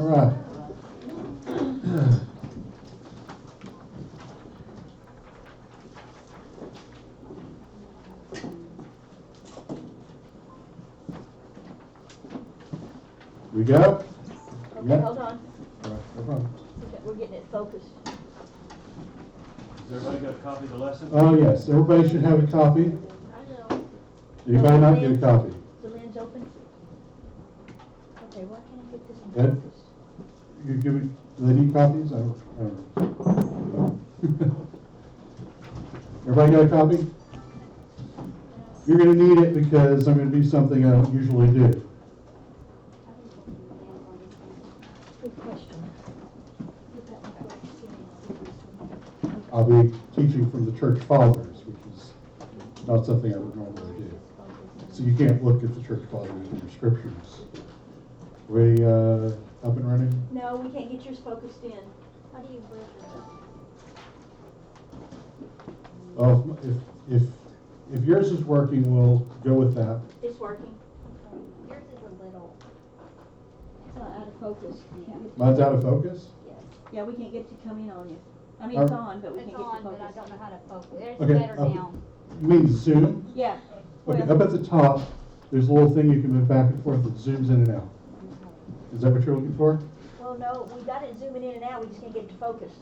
All right. We go? Okay, Yeah. hold on. All right, no problem. We're getting it focused. Has everybody got a copy of the lesson? Oh, yes, everybody should have a copy. I know. Anybody not get a copy? The lens open? Okay, why can't I get this one Ed? focused? You give me, do they need copies? I don't know. Everybody got a copy? You're gonna need it because I'm gonna do something I don't usually do. Good question. I'll be teaching from the church fathers, which is not something I would normally do. So you can't look at the church fathers in your scriptures. We up and running? No, we can't get yours focused in. How do you break it? Oh, if yours is working, we'll go with that. It's working. Yours is a little, It's not out of focus. yeah. Mine's out of focus? Yes. Yeah, we can't get to come in on you. I mean, it's on, but we It's can't get on, to but I focus. don't know how to focus. There's Okay, better up- now. You mean Zoom? Yeah. Okay, Well, up at the top, there's a little thing you can move back and forth that zooms in and out. Is that what you're looking for? well, no, we got it zooming in and out, we just can't get to focus.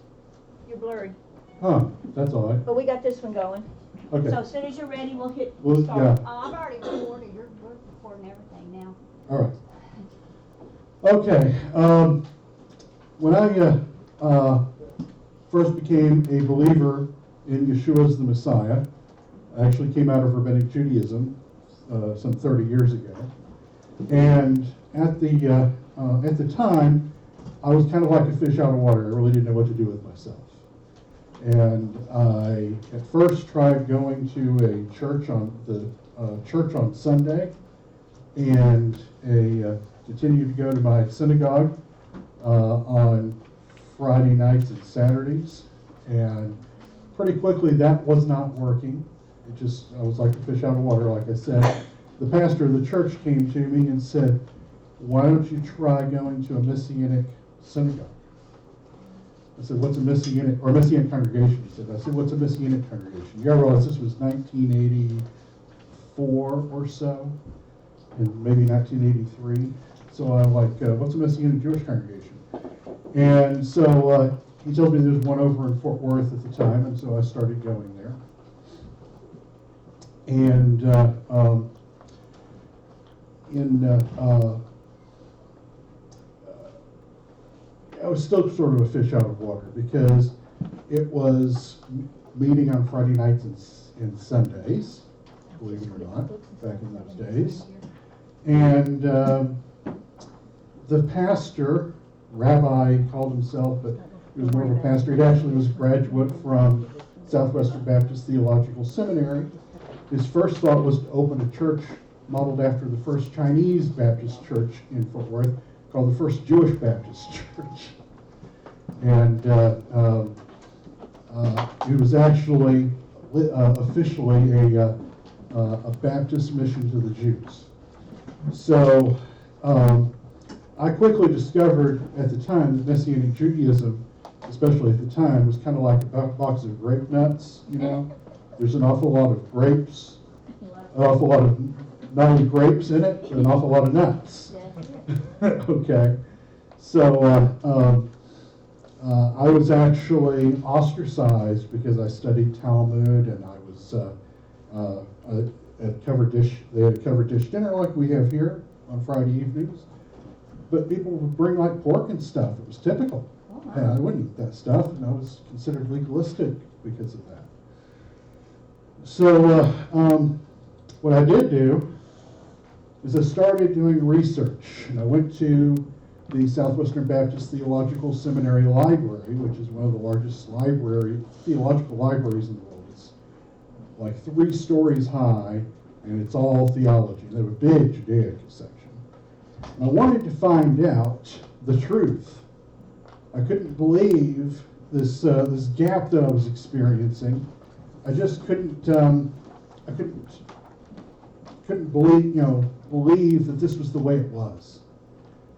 You're blurry. Huh, that's all right. But we got this one going. Okay. So as soon as you're ready, we'll hit Well, start. yeah. Oh, I've already recorded, we're recording everything now. All right. Okay. When I first became a believer in Yeshua as the Messiah, I actually came out of Rabbinic Judaism some 30 years ago. And at the time, I was kind of like a fish out of water. I really didn't know what to do with myself. And I at first tried going to a church on Sunday, and continued to go to my synagogue on Friday nights and Saturdays. And pretty quickly that was not working. I was like a fish out of water, like I said. The pastor of the church came to me and said, "Why don't you try going to a messianic synagogue?" I said, "What's a messianic congregation?" He said. I said, "What's a messianic congregation?" You gotta realize this was 1984 or so, and maybe 1983. So I'm like, "What's a messianic Jewish congregation?" And so he told me there's one over in Fort Worth at the time, and so I started going there. And I was still sort of a fish out of water because it was meeting on Friday nights and Sundays, believe it or not, back in those days. And the pastor, Rabbi called himself, but he was more of a pastor. He actually was a graduate from Southwestern Baptist Theological Seminary. His first thought was to open a church modeled after the first Chinese Baptist church in Fort Worth, called the First Jewish Baptist Church. And it was actually officially a Baptist mission to the Jews. So I quickly discovered at the time that Messianic Judaism, especially at the time, was kind of like a box of grape nuts, you know. There's an awful lot of grapes, an awful lot of not only grapes in it, but an awful lot of nuts. Okay, so I was actually ostracized because I studied Talmud, and I was at covered dish. They had a covered dish dinner like we have here on Friday evenings, but people would bring like pork and stuff. It was typical. And I wouldn't eat that stuff, and I was considered legalistic because of that. So what I did do is I started doing research, and I went to the Southwestern Baptist Theological Seminary Library, which is one of the largest theological libraries in the world. It's like 3 stories high, and it's all theology. They have a big Judaic section. And I wanted to find out the truth. I couldn't believe this gap that I was experiencing. I just couldn't believe that this was the way it was.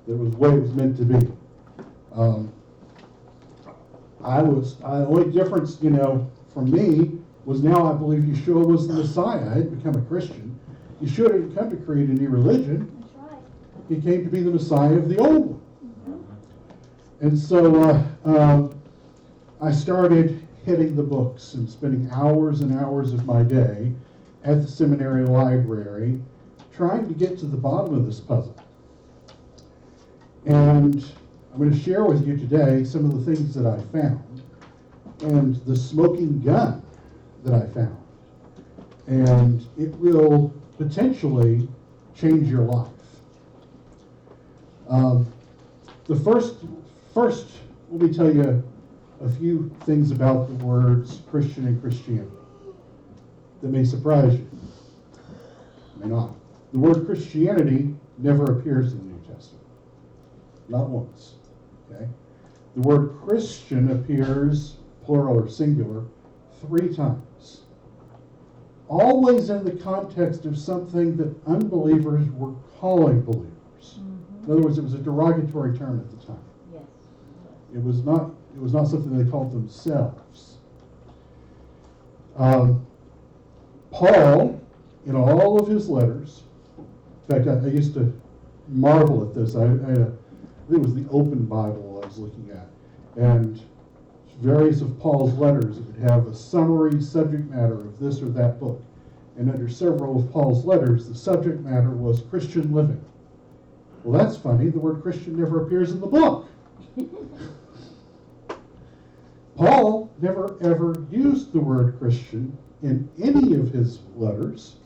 That it was the way it was meant to be. Um, the only difference, for me was now I believe Yeshua was the Messiah. I hadn't become a Christian. Yeshua didn't come to create a new religion. That's right. He came to be the Messiah of the old one. And so I started hitting the books and spending hours and hours of my day at the seminary library trying to get to the bottom of this puzzle. And I'm going to share with you today some of the things that I found and the smoking gun that I found. And it will potentially change your life. The first, let me tell you a few things about the words Christian and Christianity that may surprise you, may not. The word Christianity never appears in the New Testament, not once. Okay, the word Christian appears, plural or singular, 3 times. Always in the context of something that unbelievers were calling believers. In other words, it was a derogatory term at the time. Yes. It was not something they called themselves. Paul, in all of his letters, in fact, I used to marvel at this. I think it was the Open Bible I was looking at, and various of Paul's letters would have a summary subject matter of this or that book. And under several of Paul's letters, the subject matter was Christian living. Well, that's funny. The word Christian never appears in the book. Paul never ever used the word Christian in any of his letters,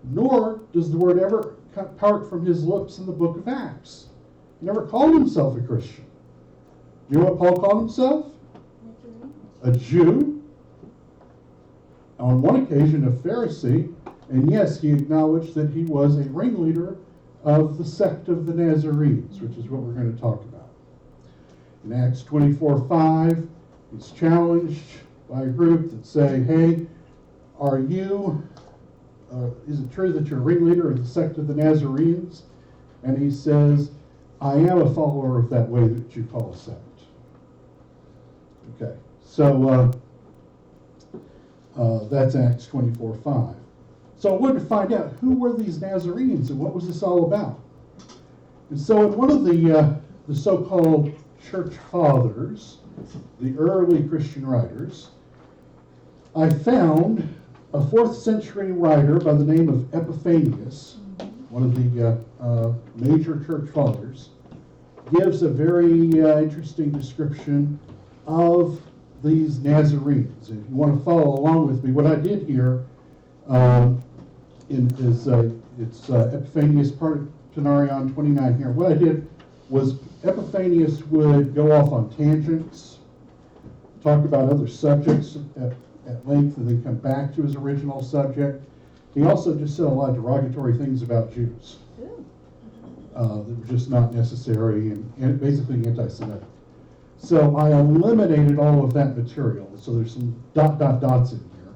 nor does the word ever part from his lips in the book of Acts. He never called himself a Christian. Do you know what Paul called himself? A Jew. On one occasion, a Pharisee, and yes, he acknowledged that he was a ringleader of the sect of the Nazarenes, which is what we're going to talk about. In Acts 24:5, he's challenged by a group that say, hey, is it true that you're a ringleader of the sect of the Nazarenes? And he says, I am a follower of that way that you call a sect. Okay, so that's Acts 24:5. So I wanted to find out who were these Nazarenes and what was this all about. And so in one of the so-called church fathers, the early Christian writers, I found a 4th century writer by the name of Epiphanius, one of the major church fathers, gives a very interesting description of these Nazarenes. If you want to follow along with me, what I did here it's Epiphanius Partenarion 29 here. What I did was Epiphanius would go off on tangents, talk about other subjects at length, and then come back to his original subject. He also just said a lot of derogatory things about Jews that were just not necessary and basically anti-Semitic. So I eliminated all of that material. So there's some dots in here.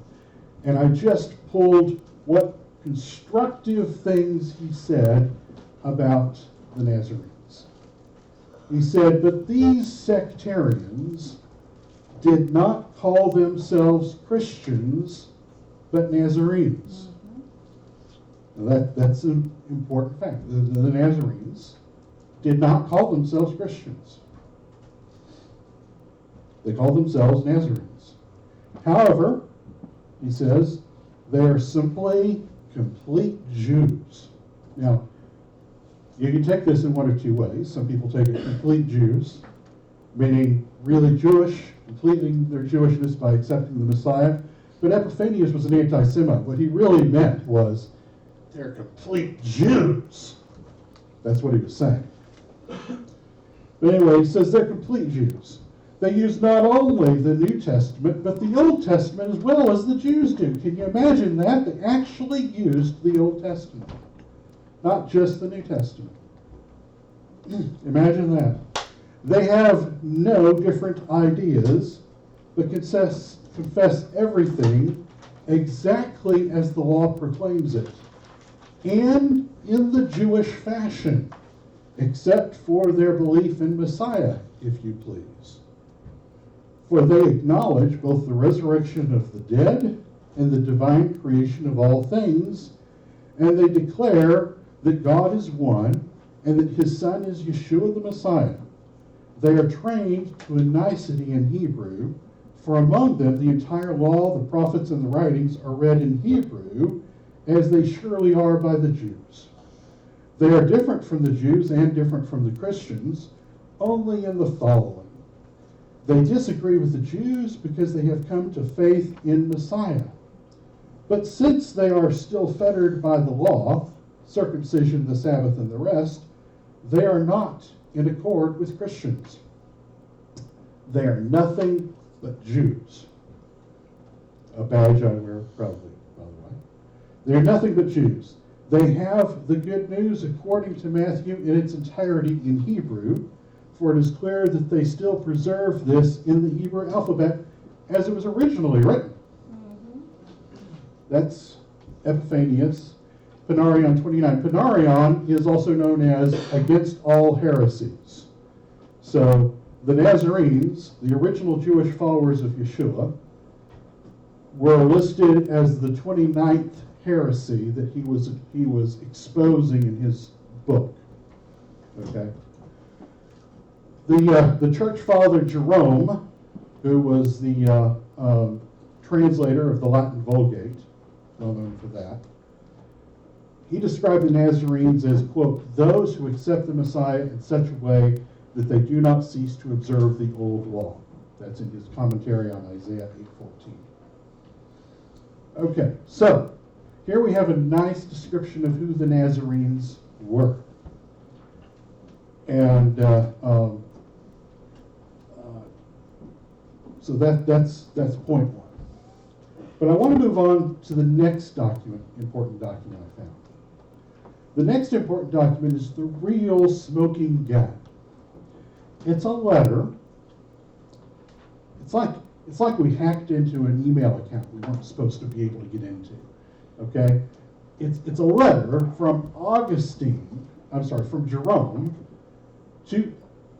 And I just pulled what constructive things he said about the Nazarenes. He said, but these sectarians did not call themselves Christians, but Nazarenes. Now that's an important fact. The Nazarenes did not call themselves Christians. They called themselves Nazarenes. However, he says, they are simply complete Jews. Now, you can take this in one of 2 ways. Some people take it complete Jews, meaning really Jewish, completing their Jewishness by accepting the Messiah. But Epiphanius was an anti-Semite. What he really meant was, they're complete Jews. That's what he was saying. But anyway, he says they're complete Jews. They use not only the New Testament, but the Old Testament as well as the Jews do. Can you imagine that? They actually used the Old Testament, not just the New Testament. Imagine that. They have no different ideas, but confess everything exactly as the law proclaims it, and in the Jewish fashion. except for their belief in Messiah, if you please. For they acknowledge both the resurrection of the dead and the divine creation of all things, and they declare that God is one and that his Son is Yeshua the Messiah. They are trained to a nicety in Hebrew, for among them the entire law, the prophets, and the writings are read in Hebrew, as they surely are by the Jews. They are different from the Jews and different from the Christians, only in the following. They disagree with the Jews because they have come to faith in Messiah. But since they are still fettered by the law, circumcision, the Sabbath, and the rest, they are not in accord with Christians. They are nothing but Jews. A badge I wear proudly, by the way. They are nothing but Jews. They have the good news according to Matthew in its entirety in Hebrew, for it is clear that they still preserve this in the Hebrew alphabet as it was originally written. That's Epiphanius, Panarion 29. Panarion is also known as against all heresies. So the Nazarenes, the original Jewish followers of Yeshua, were listed as the 29th heresy that he was exposing in his book. Okay. The church father Jerome, who was the translator of the Latin Vulgate, well known for that, he described the Nazarenes as, quote, those who accept the Messiah in such a way that they do not cease to observe the old law. That's in his commentary on Isaiah 8:14. Okay, so here we have a nice description of who the Nazarenes were. And so that's point one. But I want to move on to the next important document I found. The next important document is the real smoking gun. It's a letter. It's like we hacked into an email account we weren't supposed to be able to get into. Okay? It's a letter from Jerome to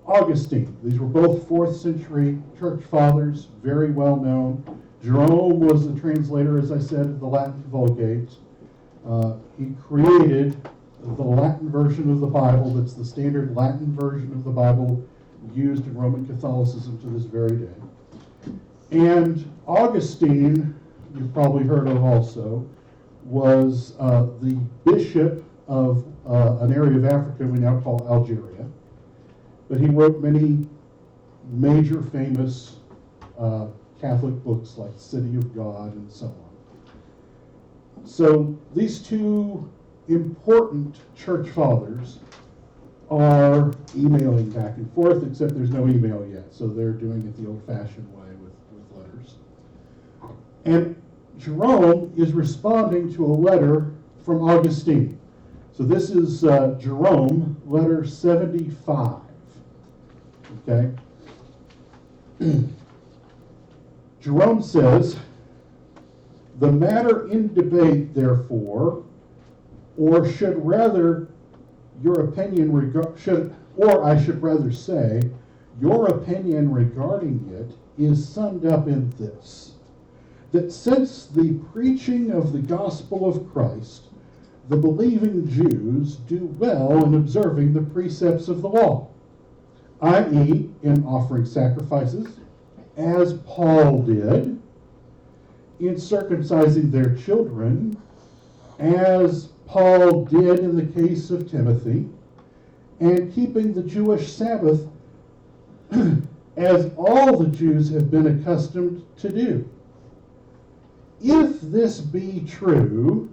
Augustine. These were both 4th century church fathers, very well known. Jerome was the translator, as I said, of the Latin Vulgate. He created the Latin version of the Bible that's the standard Latin version of the Bible used in Roman Catholicism to this very day. And Augustine, you've probably heard of also, was the bishop of an area of Africa we now call Algeria. But he wrote many major famous Catholic books like City of God and so on. So these two important church fathers are emailing back and forth, except there's no email yet, so they're doing it the old-fashioned way with letters. And Jerome is responding to a letter from Augustine. So this is Jerome, letter 75. Okay? Jerome says, the matter in debate, therefore, or should rather your opinion I should rather say, your opinion regarding it is summed up in this, that since the preaching of the gospel of Christ, the believing Jews do well in observing the precepts of the law, i.e., in offering sacrifices, as Paul did, in circumcising their children, as Paul did in the case of Timothy, and keeping the Jewish Sabbath as all the Jews have been accustomed to do. If this be true,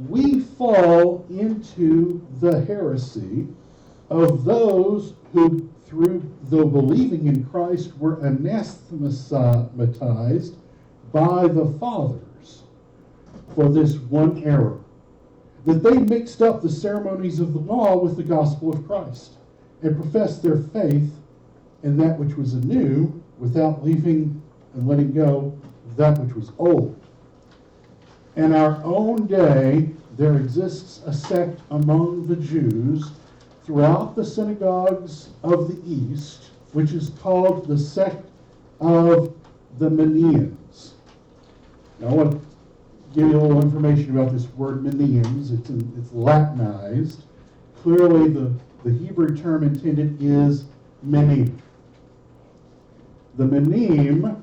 we fall into the heresy of those who, though believing in Christ, were anathematized by the fathers for this one error, that they mixed up the ceremonies of the law with the gospel of Christ, and professed their faith in that which was anew, without leaving and letting go that which was old. In our own day, there exists a sect among the Jews throughout the synagogues of the East, which is called the sect of the Manians. Now, I want to give you a little information about this word Manians. It's Latinized. Clearly, the Hebrew term intended is Menim. The Menim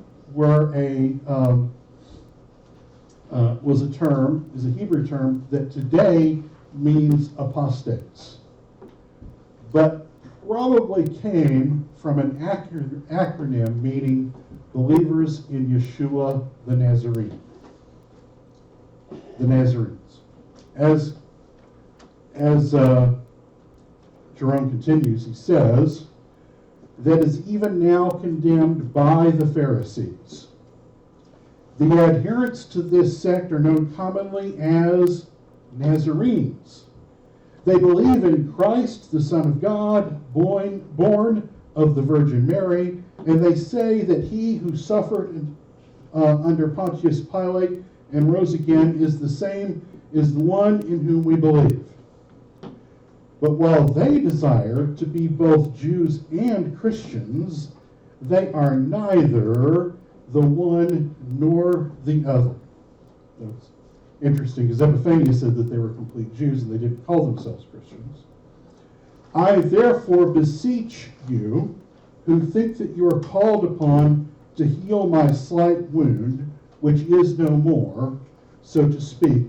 is a Hebrew term that today means apostates, but probably came from an acronym meaning believers in Yeshua the Nazarene. The Nazarenes. As Jerome continues, he says, that is even now condemned by the Pharisees. The adherents to this sect are known commonly as Nazarenes. They believe in Christ, the Son of God, born of the Virgin Mary, and they say that he who suffered under Pontius Pilate and rose again is the one in whom we believe. But while they desire to be both Jews and Christians, they are neither the one nor the other. That's interesting, because Epiphanius said that they were complete Jews and they didn't call themselves Christians. I therefore beseech you, who think that you are called upon to heal my slight wound, which is no more, so to speak,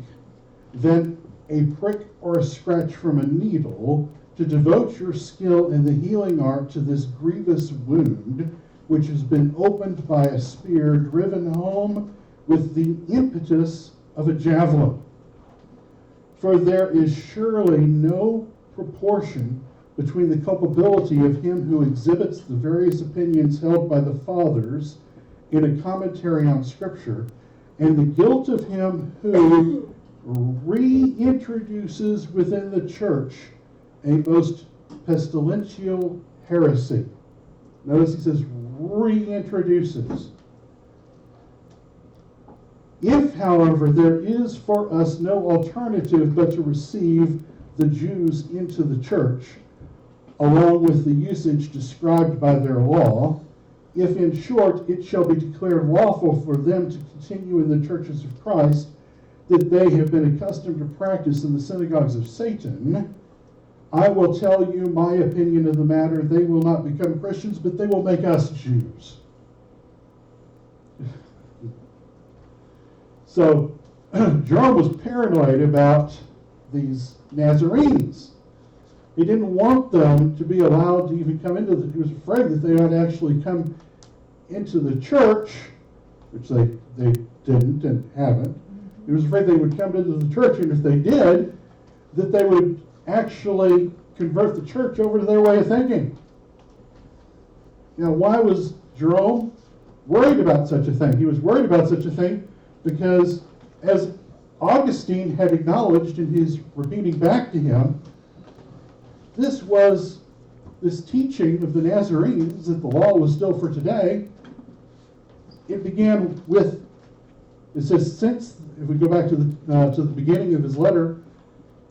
than a prick or a scratch from a needle, to devote your skill in the healing art to this grievous wound, which has been opened by a spear driven home with the impetus of a javelin. For there is surely no proportion between the culpability of him who exhibits the various opinions held by the fathers in a commentary on Scripture, and the guilt of him who reintroduces within the church a most pestilential heresy. Notice he says reintroduces. If, however, there is for us no alternative but to receive the Jews into the church, along with the usage described by their law, if in short it shall be declared lawful for them to continue in the churches of Christ, that they have been accustomed to practice in the synagogues of Satan, I will tell you my opinion of the matter. They will not become Christians, but they will make us Jews. So, Jerome was paranoid about these Nazarenes. He didn't want them to be allowed to even come into he was afraid that they would actually come into the church, which they didn't and haven't. He was afraid they would come into the church, and if they did, that they would actually convert the church over to their way of thinking. Now, why was Jerome worried about such a thing? He was worried about such a thing because, as Augustine had acknowledged in his repeating back to him, this teaching of the Nazarenes, that the law was still for today, it began with, it says, since, if we go back to the beginning of his letter,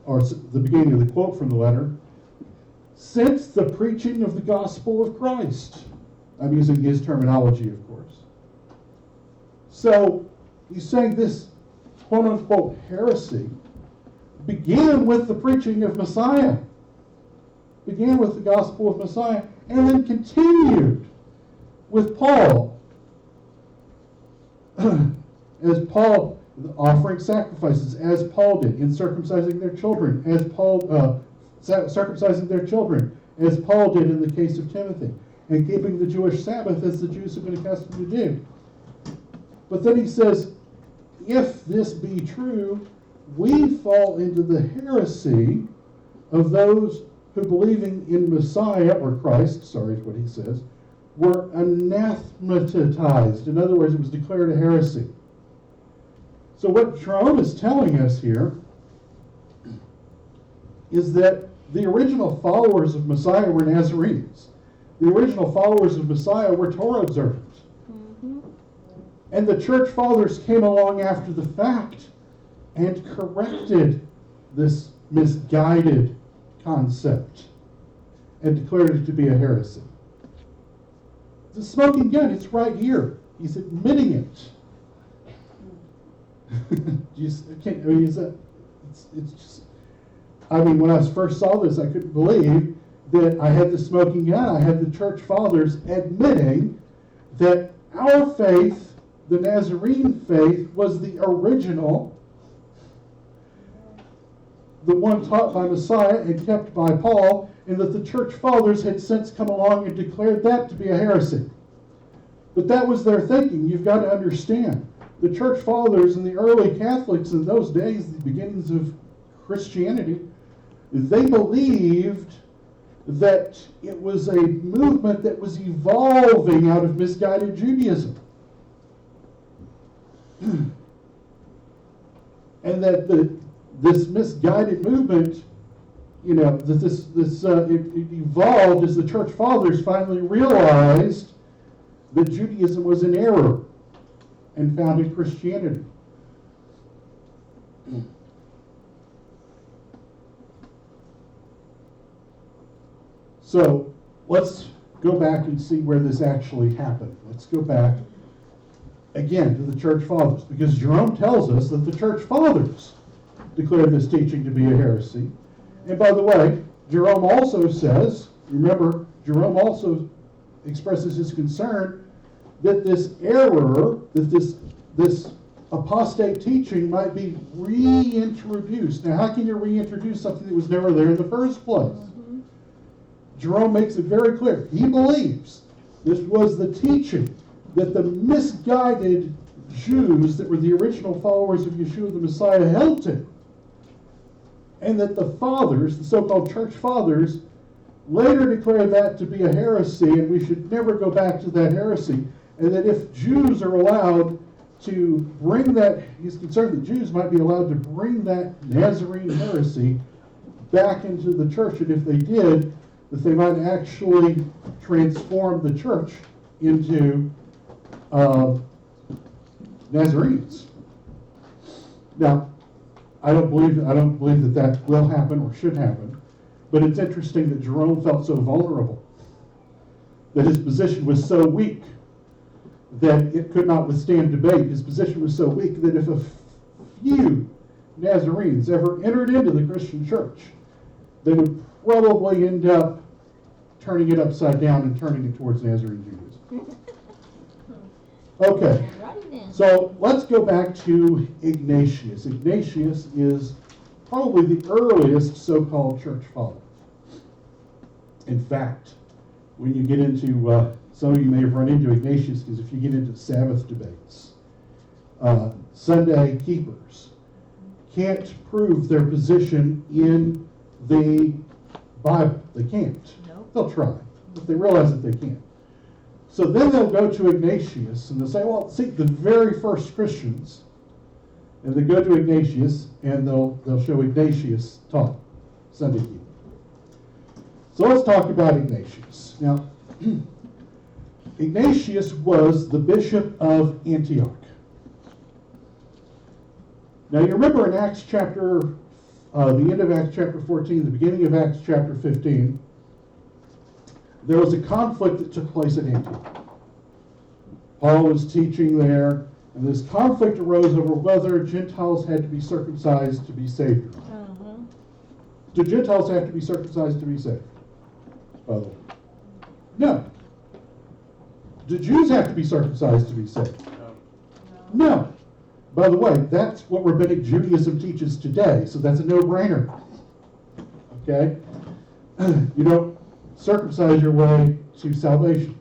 or the beginning of the quote from the letter, since the preaching of the gospel of Christ. I'm using his terminology, of course. So, he's saying this quote-unquote heresy began with the preaching of Messiah. Began with the gospel of Messiah, and then continued with Paul. As Paul, offering sacrifices, as Paul did, in circumcising their children, as Paul, circumcising their children, as Paul did in the case of Timothy, and keeping the Jewish Sabbath as the Jews have been accustomed to do. But then he says, if this be true, we fall into the heresy of those who, believing in Messiah, or Christ, sorry is what he says, were anathematized. In other words, it was declared a heresy. So what Jerome is telling us here is that the original followers of Messiah were Nazarenes. The original followers of Messiah were Torah observant. Mm-hmm. And the church fathers came along after the fact and corrected this misguided concept. and declared it to be a heresy. The smoking gun, it's right here. He's admitting it. It's just, I mean, when I first saw this, I couldn't believe that I had the smoking gun. I had the church fathers admitting that our faith, the Nazarene faith, was the original, the one taught by Messiah and kept by Paul, and that the church fathers had since come along and declared that to be a heresy. But that was their thinking. You've got to understand. The church fathers and the early Catholics in those days, the beginnings of Christianity, they believed that it was a movement that was evolving out of misguided Judaism. And that this misguided movement, that it evolved as the church fathers finally realized that Judaism was in error and founded Christianity. So let's go back and see where this actually happened. Let's go back again to the church fathers, because Jerome tells us that the church fathers declared this teaching to be a heresy. And by the way, Jerome also says, remember, Jerome also expresses his concern that this error, that this apostate teaching might be reintroduced. Now, how can you reintroduce something that was never there in the first place? Jerome makes it very clear. He believes this was the teaching that the misguided Jews that were the original followers of Yeshua the Messiah held to. And that the fathers, the so-called church fathers, later declared that to be a heresy, and we should never go back to that heresy. And that if Jews are allowed to bring that, he's concerned that Jews might be allowed to bring that Nazarene heresy back into the church, and if they did, that they might actually transform the church into Nazarenes. Now, I don't believe that will happen or should happen, but it's interesting that Jerome felt so vulnerable, that his position was so weak that it could not withstand debate. His position was so weak that if a few Nazarenes ever entered into the Christian church, they would probably end up turning it upside down and turning it towards Nazarene Judaism. Okay, so let's go back to Ignatius. Ignatius is probably the earliest so-called church father. In fact, when you get into, some of you may have run into Ignatius, because if you get into Sabbath debates, Sunday keepers can't prove their position in the Bible. They can't. Nope. They'll try, but they realize that they can't. So then they'll go to Ignatius and they'll say, well, see, the very first Christians, and they go to Ignatius and they'll show Ignatius taught Sunday keeping. So let's talk about Ignatius. Now, Ignatius was the bishop of Antioch. Now, you remember in Acts chapter, the end of Acts chapter 14, the beginning of Acts chapter 15, there was a conflict that took place at Antioch. Paul was teaching there, and this conflict arose over whether Gentiles had to be circumcised to be saved. Do Gentiles have to be circumcised to be saved? By the way. No. Do Jews have to be circumcised to be saved? No. By the way, that's what Rabbinic Judaism teaches today, so that's a no-brainer. Okay? You don't circumcise your way to salvation.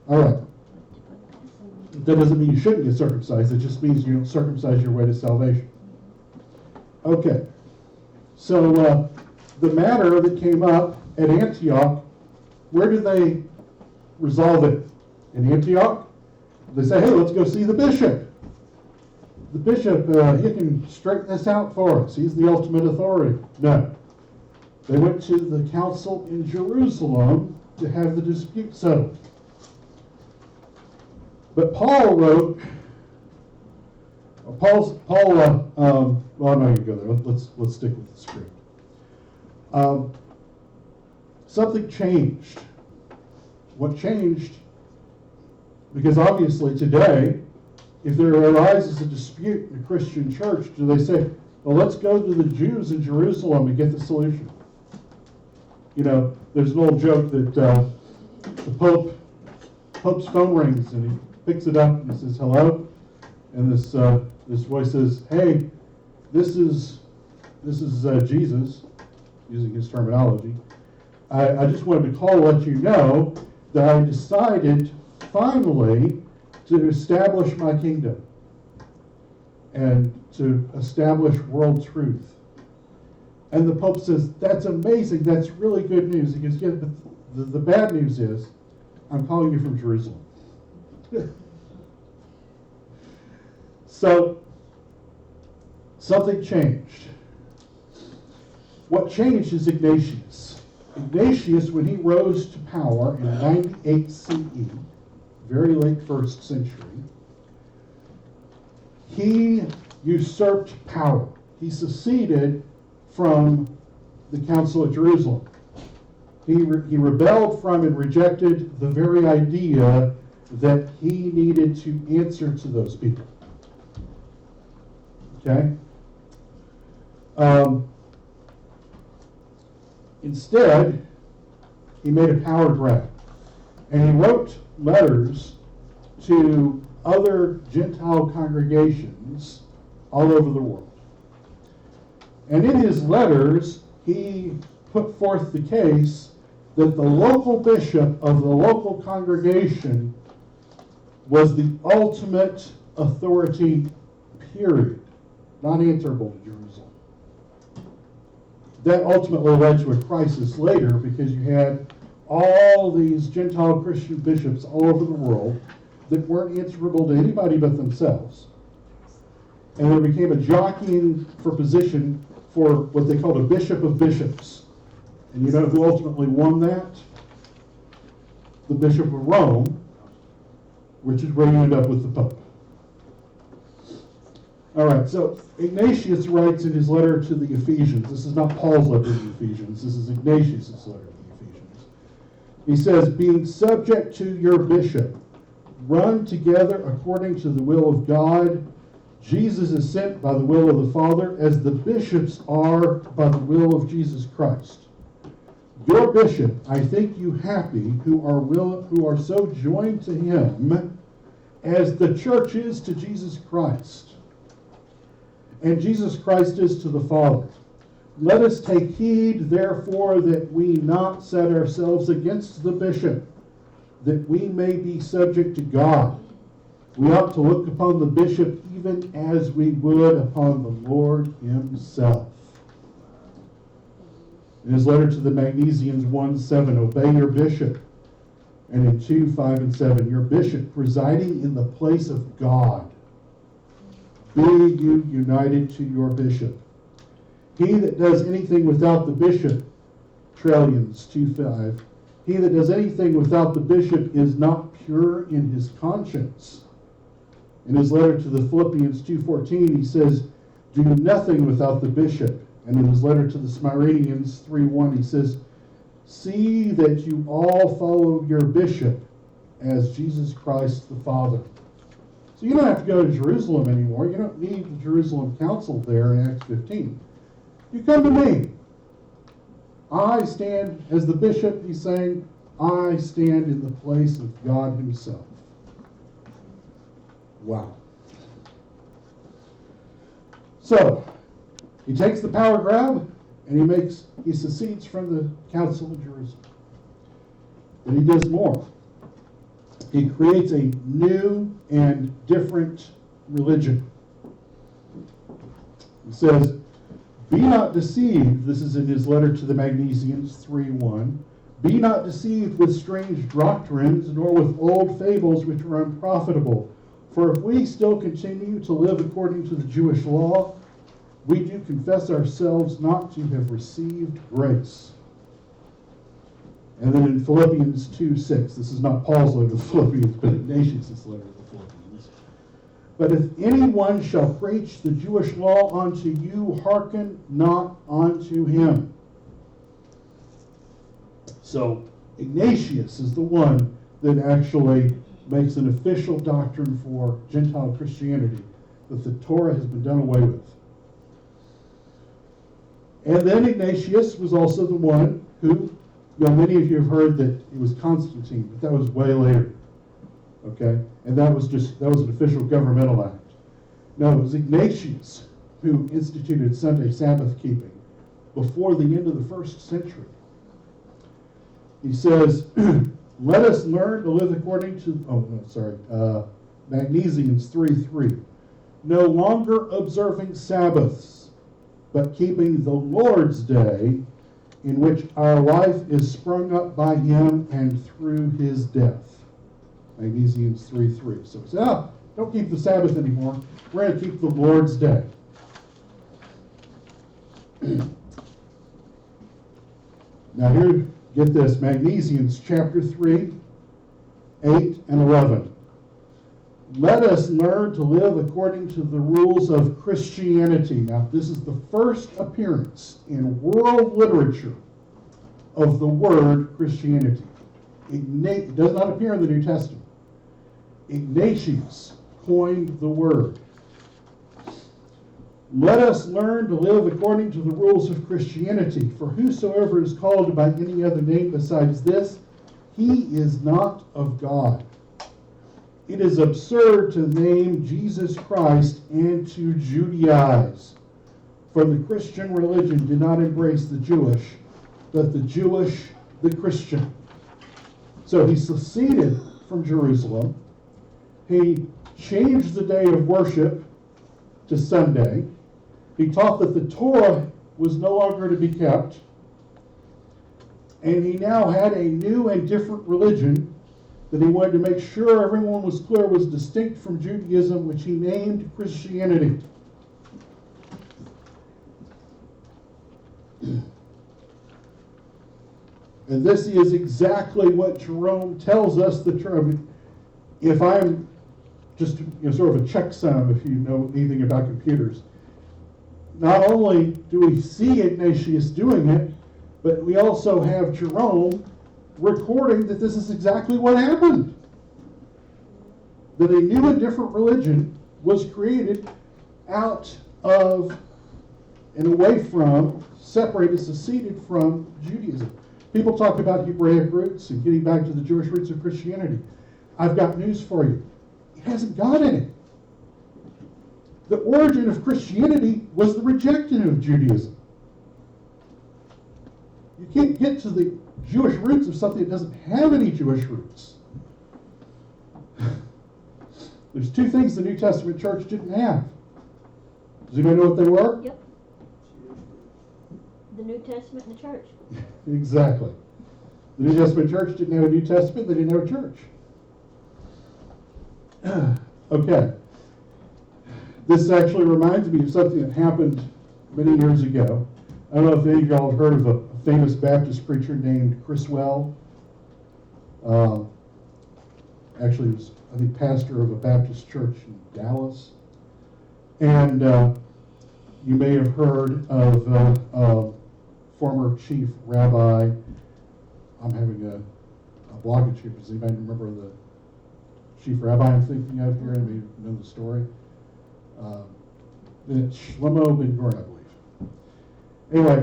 All right. That doesn't mean you shouldn't get circumcised. It just means you don't circumcise your way to salvation. Okay. So the matter that came up at Antioch, where did they resolve it? In Antioch? They say, hey, let's go see the bishop. The bishop, he can straighten this out for us. He's the ultimate authority. No. They went to the council in Jerusalem to have the dispute settled. But Paul wrote, well, I'm not going to go there. Let's stick with the script. something changed. What changed? Because obviously today, if there arises a dispute in a Christian church, do they say, well, let's go to the Jews in Jerusalem and get the solution? You know, there's an old joke that the Pope's phone rings and he picks it up and he says, hello? And this voice says, hey, this is Jesus, using his terminology. I just wanted to call to let you know that I decided finally to establish my kingdom and to establish world truth. And the Pope says, that's amazing, that's really good news. He goes, yeah, but the bad news is, I'm calling you from Jerusalem. So, something changed. What changed is Ignatius. Ignatius, when he rose to power in 98 CE, very late 1st century, he usurped power. He seceded from the Council of Jerusalem. He rebelled from and rejected the very idea that he needed to answer to those people. Okay? Instead, he made a power grab. And he wrote letters to other Gentile congregations all over the world. And in his letters, he put forth the case that the local bishop of the local congregation was the ultimate authority, period, not answerable to Jerusalem. That ultimately led to a crisis later because you had all these Gentile Christian bishops all over the world that weren't answerable to anybody but themselves. And there became a jockeying for position for what they called a bishop of bishops. And you know who ultimately won that? The Bishop of Rome, which is where you end up with the Pope. All right, so Ignatius writes in his letter to the Ephesians. This is not Paul's letter to the Ephesians. This is Ignatius' letter to the Ephesians. He says, being subject to your bishop, run together according to the will of God. Jesus is sent by the will of the Father, as the bishops are by the will of Jesus Christ. Your bishop, I think you happy, who are so joined to him as the church is to Jesus Christ, and Jesus Christ is to the Father. Let us take heed, therefore, that we not set ourselves against the bishop, that we may be subject to God. We ought to look upon the bishop even as we would upon the Lord himself. In his letter to the Magnesians 1:7, obey your bishop. And in 2:5 and 7, your bishop presiding in the place of God. Be you united to your bishop. He that does anything without the bishop, Trillians 2:5, he that does anything without the bishop is not pure in his conscience. In his letter to the Philippians 2:14, he says, do nothing without the bishop. And in his letter to the Smyrnians 3:1, he says, see that you all follow your bishop as Jesus Christ the Father. So you don't have to go to Jerusalem anymore. You don't need the Jerusalem Council there in Acts 15. You come to me. I stand as the bishop, he's saying, I stand in the place of God himself. Wow. So, he takes the power grab and he secedes from the Council of Jerusalem. But he does more. He creates a new and different religion. He says, be not deceived, this is in his letter to the Magnesians 3:1, be not deceived with strange doctrines, nor with old fables which are unprofitable. For if we still continue to live according to the Jewish law, we do confess ourselves not to have received grace. And then in Philippians 2:6, this is not Paul's letter to the Philippians, but Ignatius' letter to the Philippians. But if anyone shall preach the Jewish law unto you, hearken not unto him. So Ignatius is the one that actually makes an official doctrine for Gentile Christianity, that the Torah has been done away with. And then Ignatius was also the one who, many of you have heard that it was Constantine, but that was way later. Okay? And that was an official governmental act. No, it was Ignatius who instituted Sunday Sabbath keeping before the end of the first century. He says, let us learn to live according to, Magnesians 3:3. No longer observing Sabbaths, but keeping the Lord's day, in which our life is sprung up by him and through his death. Magnesians 3:3. So he said, don't keep the Sabbath anymore. We're going to keep the Lord's day. Now here, get this, Magnesians chapter 3, 8 and 11. Let us learn to live according to the rules of Christianity. Now, this is the first appearance in world literature of the word Christianity. It does not appear in the New Testament. Ignatius coined the word. Let us learn to live according to the rules of Christianity, for whosoever is called by any other name besides this, he is not of God. It is absurd to name Jesus Christ and to Judaize, for the Christian religion did not embrace the Jewish, but the Jewish the Christian. So he seceded from Jerusalem. He changed the day of worship to Sunday. He taught that the Torah was no longer to be kept. And he now had a new and different religion that he wanted to make sure everyone was clear was distinct from Judaism, which he named Christianity. And this is exactly what Jerome tells us the Trimm. If I'm just sort of a checksum, if you know anything about computers, not only do we see Ignatius doing it, but we also have Jerome recording that this is exactly what happened. That a new and different religion was created out of and away from, separated, seceded from Judaism. People talk about Hebraic roots and getting back to the Jewish roots of Christianity. I've got news for you. It hasn't got any. The origin of Christianity was the rejection of Judaism. You can't get to the Jewish roots of something that doesn't have any Jewish roots. There's two things the New Testament church didn't have. Does anybody know what they were? Yep. The New Testament and the church. Exactly. The New Testament church didn't have a New Testament, they didn't have a church. Okay. This actually reminds me of something that happened many years ago. I don't know if any of y'all have heard of a famous Baptist preacher named Criswell. Actually, he was, I think, pastor of a Baptist church in Dallas. And you may have heard of former chief rabbi. I'm having a blockage here. Does anybody remember the chief rabbi I'm thinking of here? Anybody know the story? Shlomo ben Goren, I believe. Anyway,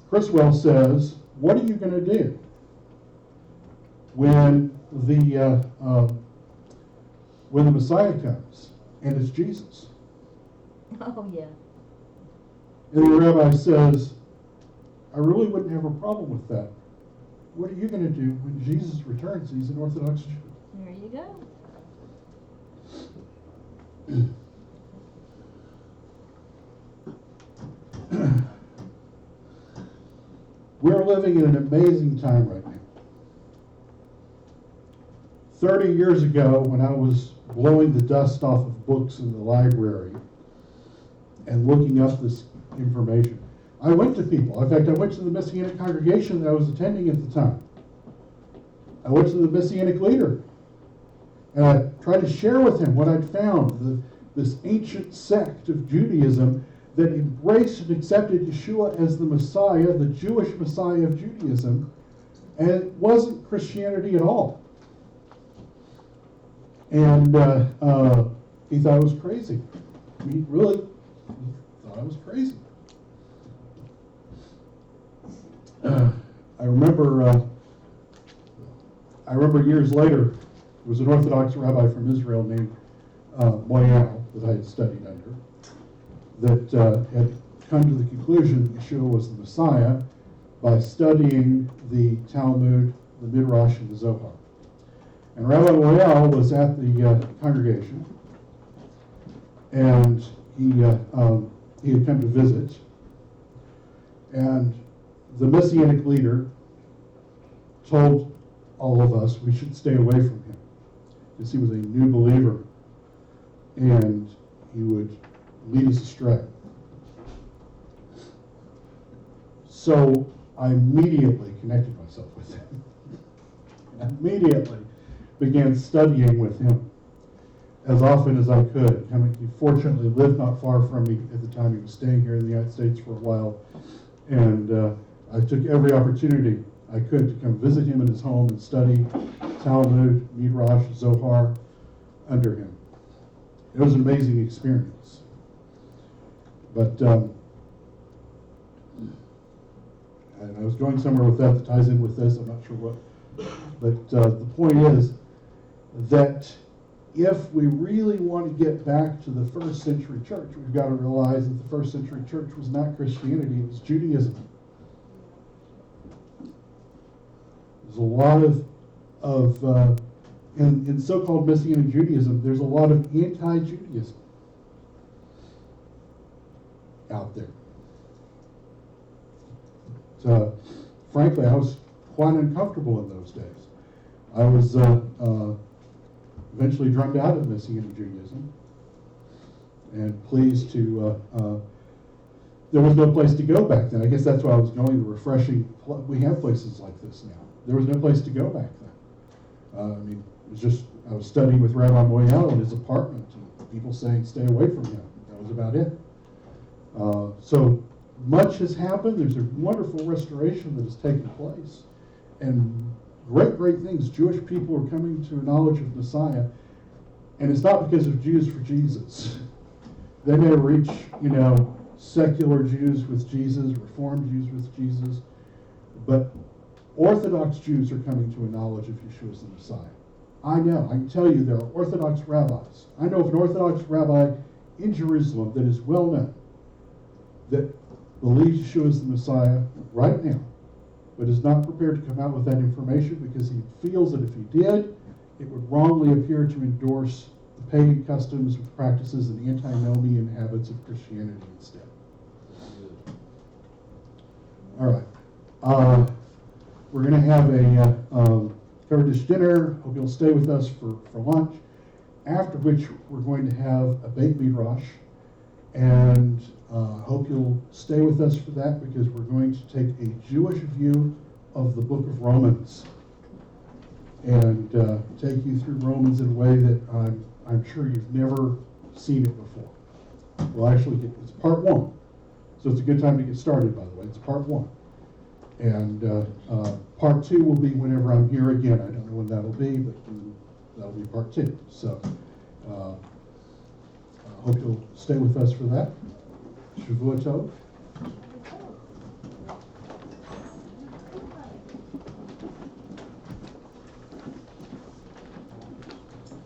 Criswell says, what are you going to do when the Messiah comes and it's Jesus? Oh, yeah. And the rabbi says, I really wouldn't have a problem with that. What are you going to do when Jesus returns? He's an Orthodox Jew. There you go. We're living in an amazing time right now. 30 years ago, when I was blowing the dust off of books in the library and looking up this information, I went to people. In fact, I went to the messianic congregation that I was attending at the time. I went to the messianic leader, and I tried to share with him what I'd found, this ancient sect of Judaism that embraced and accepted Yeshua as the Messiah, the Jewish Messiah of Judaism, And it wasn't Christianity at all. And he thought I was crazy. I mean, really, he thought I was crazy. I remember years later, there was an Orthodox rabbi from Israel named Moyal that I had studied under, that had come to the conclusion that Yeshua was the Messiah by studying the Talmud, the Midrash, and the Zohar. And Rabbi Moyal was at the congregation, and he had come to visit, and the messianic leader told all of us we should stay away from him because he was a new believer and he would lead us astray. So I immediately connected myself with him. I immediately began studying with him as often as I could. I mean, he fortunately lived not far from me at the time. He was staying here in the United States for a while, and I took every opportunity I could to come visit him in his home and study Talmud, Midrash, Zohar under him. It was an amazing experience. But and I was going somewhere with that ties in with this, I'm not sure what. But the point is that if we really want to get back to the first century church, we've got to realize that the first century church was not Christianity, it was Judaism. There's a lot of in so-called Messianic Judaism, there's a lot of anti-Judaism out there. So, frankly, I was quite uncomfortable in those days. I was eventually drummed out of Messianic Judaism and pleased to, there was no place to go back then. I guess that's why I was going to refreshing, we have places like this now. There was no place to go back then. I mean, it was just, I was studying with Rabbi Moyal in his apartment and people saying stay away from him. That was about it. So much has happened. There's a wonderful restoration that has taken place. And great things. Jewish people are coming to a knowledge of Messiah. And it's not because of Jews for Jesus. They may reach, secular Jews with Jesus, Reformed Jews with Jesus. But Orthodox Jews are coming to a knowledge of Yeshua as the Messiah. I know. I can tell you there are Orthodox rabbis. I know of an Orthodox rabbi in Jerusalem that is well known that believes Yeshua is the Messiah right now, but is not prepared to come out with that information because he feels that if he did, it would wrongly appear to endorse the pagan customs, practices, and antinomian habits of Christianity instead. All right. We're going to have a covered dish dinner. Hope you'll stay with us for lunch, after which we're going to have a baked midrash. And hope you'll stay with us for that because we're going to take a Jewish view of the book of Romans and take you through Romans in a way that I'm sure you've never seen it before. Well, actually, it's part one. So it's a good time to get started, by the way. It's part one. And part two will be whenever I'm here again. I don't know when that'll be, but that'll be part two. So I hope you'll stay with us for that. Shavua Tov.